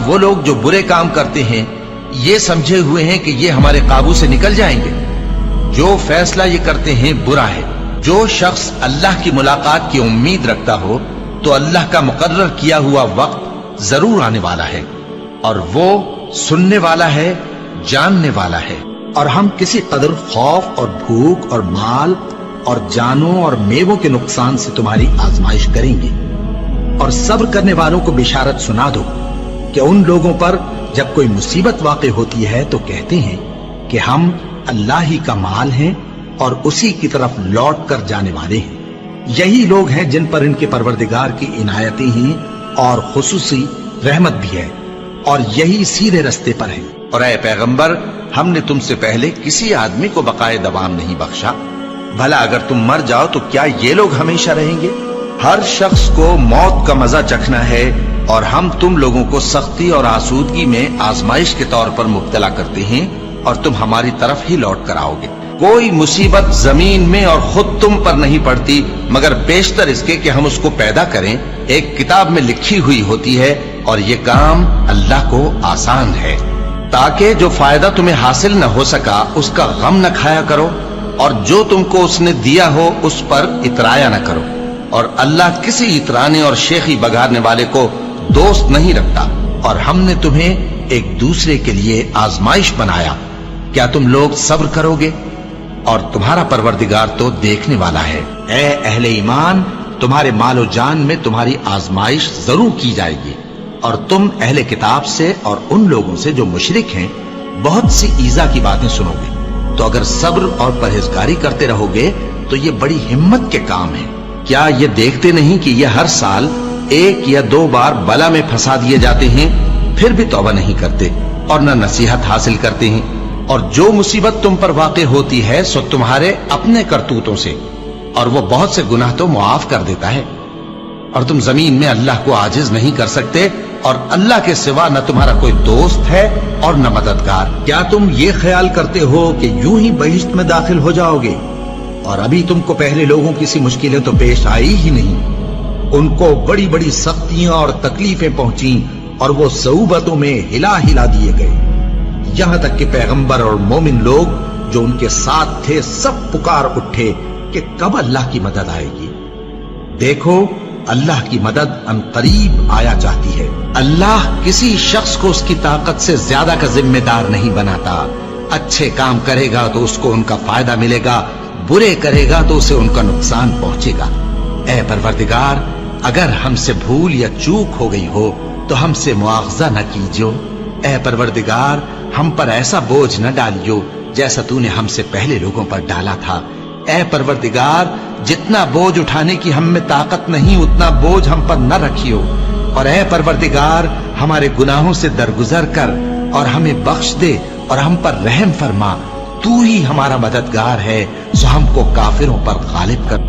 वो लोग जो बुरे काम करते हैं ये समझे हुए हैं कि ये हमारे काबू से निकल जाएंगे? जो फैसला ये करते हैं बुरा है। जो शख्स अल्लाह की मुलाकात की उम्मीद रखता हो तो अल्लाह का मुकर्रर किया हुआ वक्त जरूर आने वाला है और वो सुनने वाला है, जानने वाला है। और हम किसी कदर खौफ और भूख और माल और जानों और मेवों के नुकसान से तुम्हारी आजमाइश करेंगे। और सब्र करने वालों को बिशारत सुना दो कि उन लोगों पर जब कोई मुसीबत वाक़ई होती है तो कहते हैं कि हम अल्लाह ही का माल हैं और उसी की तरफ लौट कर जाने वाले हैं। यही लोग हैं जिन पर इनके परवरदिगार की इनायतें हैं और खुसूसी रहमत भी है, और यही सीधे रास्ते पर हैं। और ऐ पैगंबर, हमने तुमसे पहले किसी आदमी को बकाए दवाम नहीं बख्शा। भला अगर तुम मर जाओ तो क्या ये लोग हमेशा रहेंगे? हर शख्स को मौत का मजा चखना है और हम तुम लोगों को सख्ती और आसूदगी में आजमाइश के तौर पर मुब्तला करते हैं और तुम हमारी तरफ ही लौट कर आओगे। कोई मुसीबत जमीन में और खुद तुम पर नहीं पड़ती मगर बेशतर इसके कि हम उसको पैदा करें एक किताब में लिखी हुई होती है, और ये काम अल्लाह को आसान है। ताकि जो फायदा तुम्हें हासिल न हो सका उसका गम न खाया करो, और जो तुमको उसने दिया हो उस पर इतराया न करो। और अल्लाह किसी इतराने और शेखी बगाड़ने वाले को दोस्त नहीं रखता। और हमने तुम्हें एक दूसरे के लिए आजमाइश बनाया, क्या तुम लोग सब्र करोगे? और तुम्हारा परवरदिगार तो देखने वाला है। ऐ अहले ईमान, तुम्हारे मालो जान में तुम्हारी आजमाइश जरूर की जाएगी, और तुम अहले किताब से और उन लोगों से जो मुशरिक हैं बहुत सी ईजा की बातें सुनोगे। तो अगर सब्र और परहेजगारी करते रहोगे तो ये बड़ी हिम्मत के काम है। क्या ये देखते नहीं कि ये हर साल 1 या 2 बार बला में फंसा दिए जाते हैं, फिर भी तौबा नहीं करते और न नसीहत हासिल करते हैं। और जो मुसीबत तुम पर वाक़ई होती है सो तुम्हारे अपने करतूतों से, और वो बहुत से गुनाह तो मुआफ कर देता है। और तुम जमीन में अल्लाह को आजिज नहीं कर सकते, और अल्लाह के सिवा न तुम्हारा कोई दोस्त है और न मददगार। क्या तुम ये ख्याल करते हो कि यूं ही बहिश्त में दाखिल हो जाओगे? और अभी तुमको पहले लोगों की सी मुश्किलें तो पेश आई ही नहीं। उनको बड़ी बड़ी सख्तियां और तकलीफें पहुंची और वो सऊबतों में हिला हिला दिए गए, यहां तक कि पैगंबर और मोमिन लोग जो उनके साथ थे सब पुकार उठे कि कब अल्लाह की मदद आएगी। देखो, अल्लाह की मदद अनकरीब आया चाहती है। अल्लाह किसी शख्स को उसकी ताकत से ज्यादा का जिम्मेदार नहीं बनाता। अच्छे काम करेगा तो उसको उनका फायदा मिलेगा, बुरे करेगा तो उसे उनका नुकसान पहुंचेगा। ऐ परवरदिगार, अगर हमसे भूल या चूक हो गई हो तो हमसे मुआवजा न कीजियो। ऐ परवरदिगार, हम पर ऐसा बोझ न डालियो जैसा तूने हमसे पहले लोगों पर डाला था। ऐ परवरदिगार, जितना बोझ उठाने की हम में ताकत नहीं उतना बोझ हम पर न रखियो। और ऐ परवरदिगार, हमारे गुनाहों से दरगुजर कर और हमें बख्श दे और हम पर रहम फरमा। तू ही हमारा मददगार है, सो हमको काफिरों पर गालिब कर।